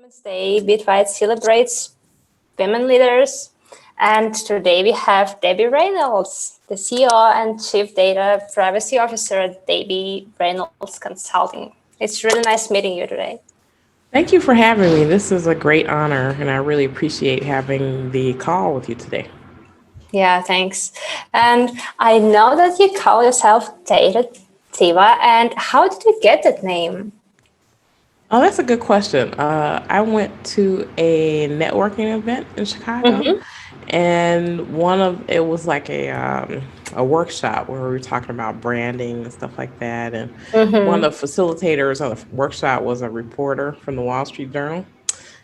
Women's Day, BitWide celebrates women leaders. And today we have Debbie Reynolds, the CEO and Chief Data Privacy Officer at Debbie Reynolds Consulting. It's really nice meeting you today. Thank you for having me. This is a great honor, and I really appreciate having the call with you today. Yeah, thanks. And I know that you call yourself Data Diva, and how did you get that name? Oh, that's a good question. I went to a networking event in Chicago, Mm-hmm. and it was like a workshop where we were talking about branding and stuff like that. And one Mm-hmm. of the facilitators of the workshop was a reporter from the Wall Street Journal.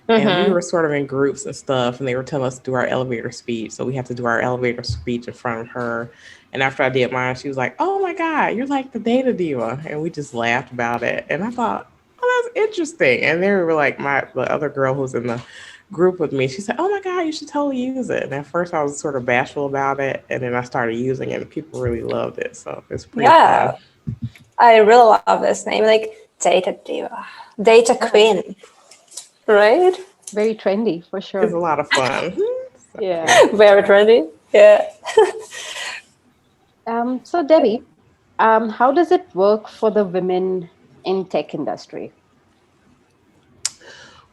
And we Mm-hmm. were sort of in groups and stuff, and they were telling us to do our elevator speech. So we had to do our elevator speech in front of her. And after I did mine, she was like, "Oh my God, you're like the data diva." And we just laughed about it. And I thought, "Oh, that's interesting." And they were like, the other girl who's in the group with me, she said, "Oh my God, you should totally use it." And at first I was sort of bashful about it. And then I started using it, and people really loved it. So it's pretty Yeah, fun. I really love this name, like Data Diva, Data Yeah, Queen, right? very trendy for It's sure. a lot of fun. So, Yeah. yeah. Very trendy. Yeah. So Debbie, how does it work for the women in tech industry?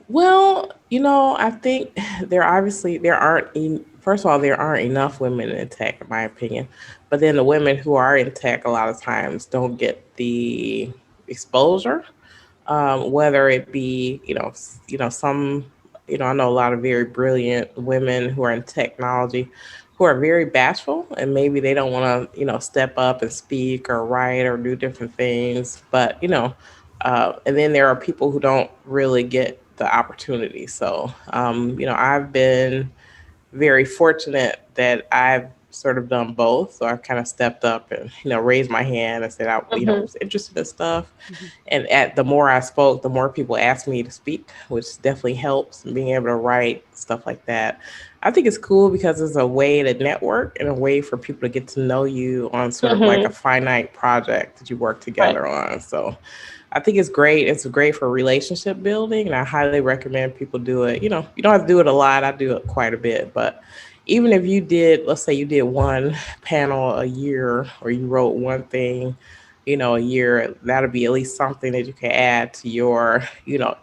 Well, I think there aren't first of all, there aren't enough women in tech, in my opinion. But then the women who are in tech a lot of times don't get the exposure, whether it be some I know a lot of very brilliant women who are in technology who are very bashful, and maybe they don't want to step up and speak or write or do different things. But and then there are people who don't really get the opportunity. So I've been very fortunate that I've sort of done both. So I've kind of stepped up and raised my hand and said I Mm-hmm. was interested in stuff. Mhm. And at the more I spoke, the more people asked me to speak, which definitely helps. And being able to write stuff like that, I think it's cool because it's a way to network and a way for people to get to know you on sort of like a Mm-hmm. finite project that you work Right. together on. So I think it's great. It's great for relationship building, and I highly recommend people do it. You don't have to do it a lot. I do it quite a bit, but even if you did, let's say you did one panel a year, or you wrote one thing, a year, that'll be at least something that you can add to your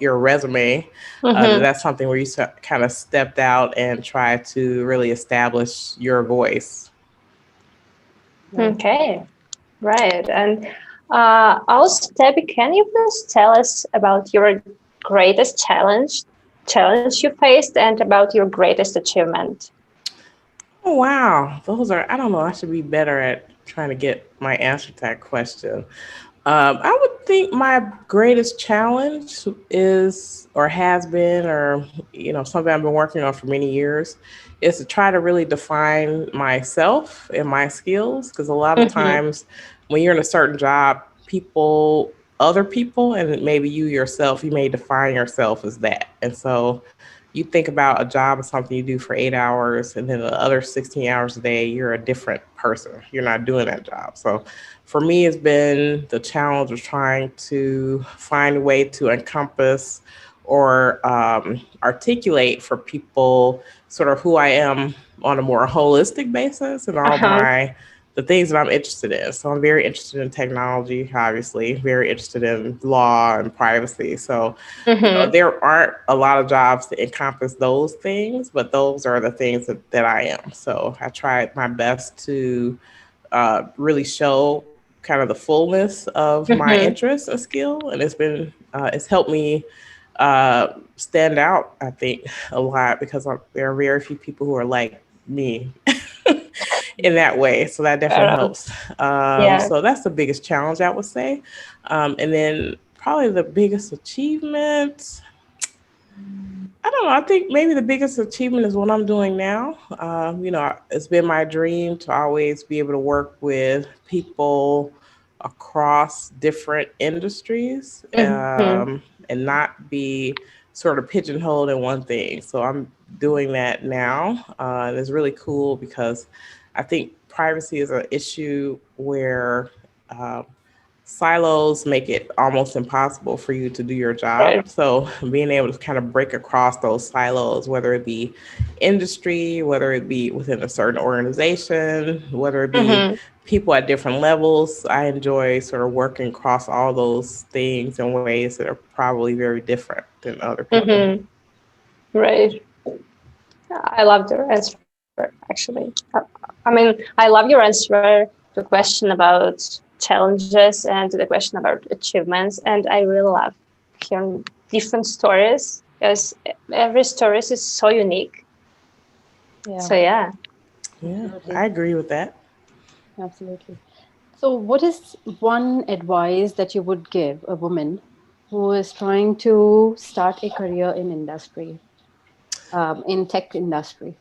resume. Mm-hmm. That's something where you kind of stepped out and tried to really establish your voice. Right. Okay. Right. And also, Debbie, can you please tell us about your greatest challenge you faced, and about your greatest achievement? Oh wow, those are. I don't know. I should be better at trying to get my answer to that question. I would think my greatest challenge is, or has been, or something I've been working on for many years, is to try to really define myself and my skills. Because a lot of Mm-hmm. times, when you're in a certain job, other people, and maybe you yourself, you may define yourself as that. And so, you think about a job as something you do for 8 hours, and then the other 16 hours a day, you're a different person. You're not doing that job. So for me, it's been the challenge of trying to find a way to encompass or articulate for people sort of who I am on a more holistic basis, and all Uh-huh. the things that I'm interested in. So I'm very interested in technology, obviously, very interested in law and privacy. So Mm-hmm. there aren't a lot of jobs to encompass those things, but those are the things that I am. So I tried my best to really show kind of the fullness of my Mm-hmm. interest and skill, and it's helped me stand out. I think a lot because there are very few people who are like me in that way. So that definitely Fair enough. helps. Yeah. So that's the biggest challenge I would say, and then probably the biggest achievement. I don't know. I think maybe the biggest achievement is what I'm doing now. It's been my dream to always be able to work with people across different industries, Mm-hmm. and not be sort of pigeonholed in one thing. So I'm doing that now. And it's really cool because I think privacy is an issue where uh, silos make it almost impossible for you to do your job. Right. So being able to kind of break across those silos, whether it be industry, whether it be within a certain organization, whether it be Mm-hmm. people at different levels, I enjoy sort of working across all those things in ways that are probably very different than other people. Mm-hmm. Right. I love your answer, actually. I mean, I love your answer to the question about challenges and to the question about achievements. And I really love hearing different stories because every story is so unique. Yeah, So, yeah. Yeah, absolutely. I agree with that. Absolutely. So, what is one advice that you would give a woman who is trying to start a career in industry, in tech industry?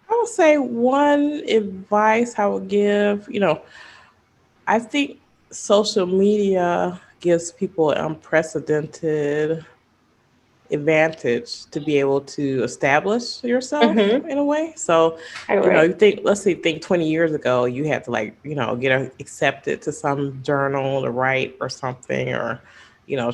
I would say one advice I would give, I think social media gives people an unprecedented advantage to be able to establish yourself Mm-hmm. in a way. So, I agree. you think, let's say, think 20 years ago, you had to like, get accepted to some journal to write or something, or,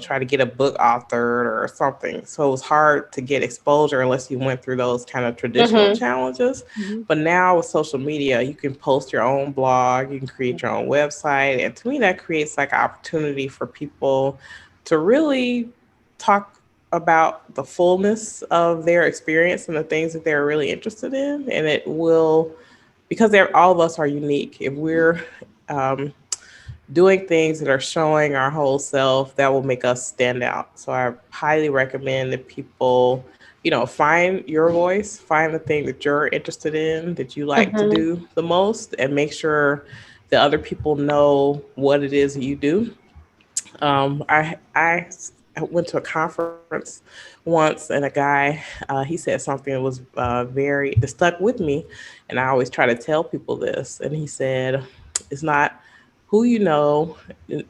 try to get a book authored or something. So it was hard to get exposure unless you went through those kind of traditional Mm-hmm. challenges. Mm-hmm. But now with social media, you can post your own blog, you can create your own website. And to me, that creates like an opportunity for people to really talk about the fullness of their experience and the things that they're really interested in. And it will, because all of us are unique. If we're doing things that are showing our whole self, that will make us stand out. So I highly recommend that people, find your voice, find the thing that you're interested in, that you like to Mm-hmm. do the most, and make sure that other people know what it is that you do. I went to a conference once, and a guy he said something that was very that stuck with me, and I always try to tell people this. And he said, "It's not who you know,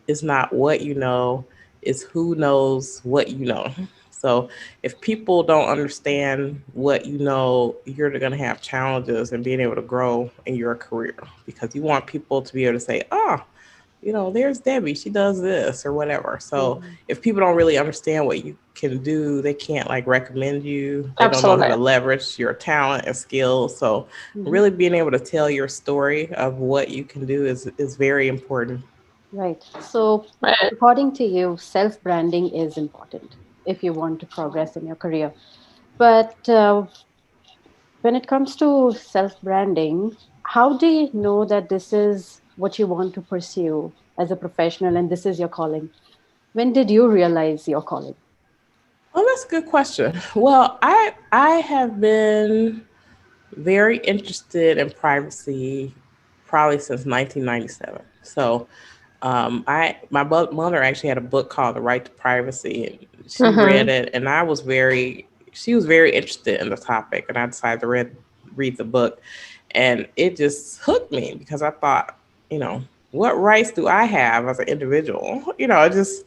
it's not what you know, it's who knows what you know." So if people don't understand what you know, you're going to have challenges in being able to grow in your career, because you want people to be able to say, "Oh, there's Debbie, she does this," or whatever. So Mhm. if people don't really understand what you can do, they can't like recommend you. They don't know how Absolutely. to leverage your talent and skills. So Mhm. really being able to tell your story of what you can do is very important. Right. So, Right. according to you, self branding is important if you want to progress in your career. But when it comes to self branding, how do you know that this is what you want to pursue as a professional and this is your calling? When did you realize your calling? Oh, that's a good question. Well, I have been very interested in privacy probably since 1997. So mother actually had a book called The Right to Privacy, and she read Mm-hmm. it, and she was very interested in the topic, and I decided to read the book, and it just hooked me because I thought, what rights do I have as an individual? It just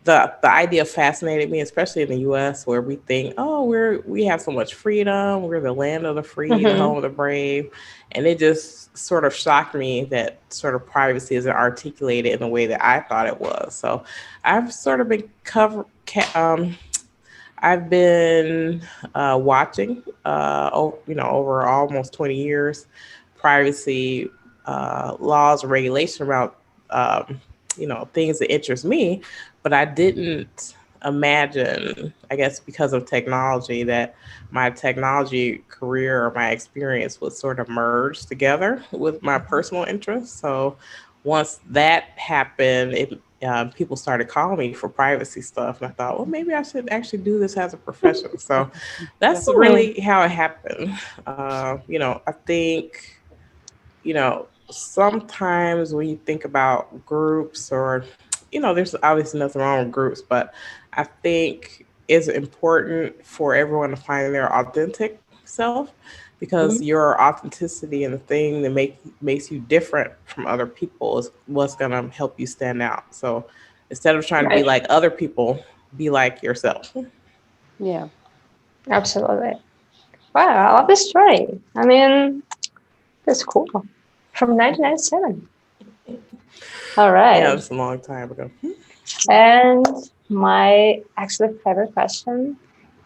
the idea fascinated me, especially in the U.S., where we think, oh, we have so much freedom, we're the land of the free, the Mm-hmm. home of the brave, and it just sort of shocked me that sort of privacy isn't articulated in the way that I thought it was. So I've sort of been I've been watching, over almost 20 years, privacy laws and regulation about, things that interest me, but I didn't imagine, I guess, because of technology, that my technology career or my experience would sort of merge together with my personal interests. So once that happened, people started calling me for privacy stuff, and I thought, well, maybe I should actually do this as a profession. So that's Hmm. really how it happened. I think, sometimes when you think about groups, or, there's obviously nothing wrong with groups, but I think it's important for everyone to find their authentic self, because Mhm. your authenticity and the thing that makes you different from other people is what's going to help you stand out. So instead of trying to be Right. like other people, be like yourself. Yeah. Absolutely. Wow, I love this story. I mean, that's cool. From 1997. All Yeah, right. that's a long time ago. And my actually favorite question.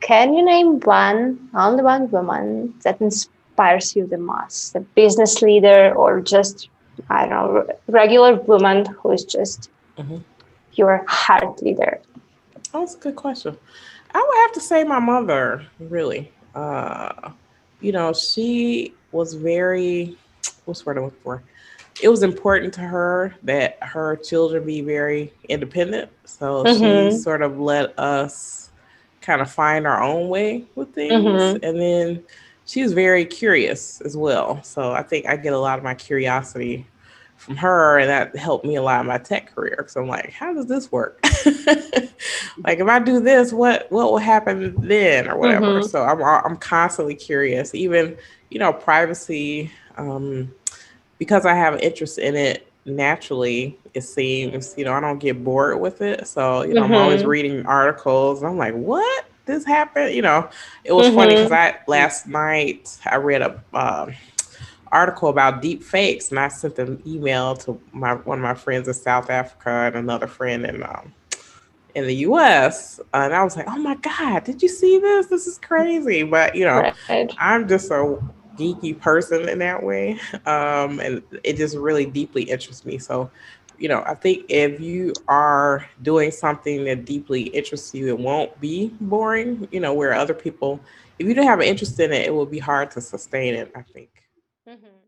Can you name only one woman that inspires you the most? A business leader or just, I don't know, regular woman who is just Mhm. your heart leader? Oh, that's a good question. I would have to say my mother, really. She was very, what's the word I'm looking for? It was important to her that her children be very independent. So she Mm-hmm. sort of let us kind of find our own way with things. Mm-hmm. And then she was very curious as well. So I think I get a lot of my curiosity from her, and that helped me a lot in my tech career. Because I'm like, how does this work? Like, if I do this, what will happen then, or whatever. Mm-hmm. So I'm constantly curious. Even privacy. Because I have an interest in it naturally, it seems, I don't get bored with it. So, I'm always Mm-hmm. reading articles. I'm like, what? This happened? It was funny because Mm-hmm. last night I read a article about deep fakes, and I sent an email to one of my friends in South Africa and another friend in the US. And I was like, oh my God, did you see this? This is crazy. But, Right. I'm just a geeky person in that way. And it just really deeply interests me. So, I think if you are doing something that deeply interests you, it won't be boring, where other people, if you don't have an interest in it, it will be hard to sustain it, I think. Mm-hmm.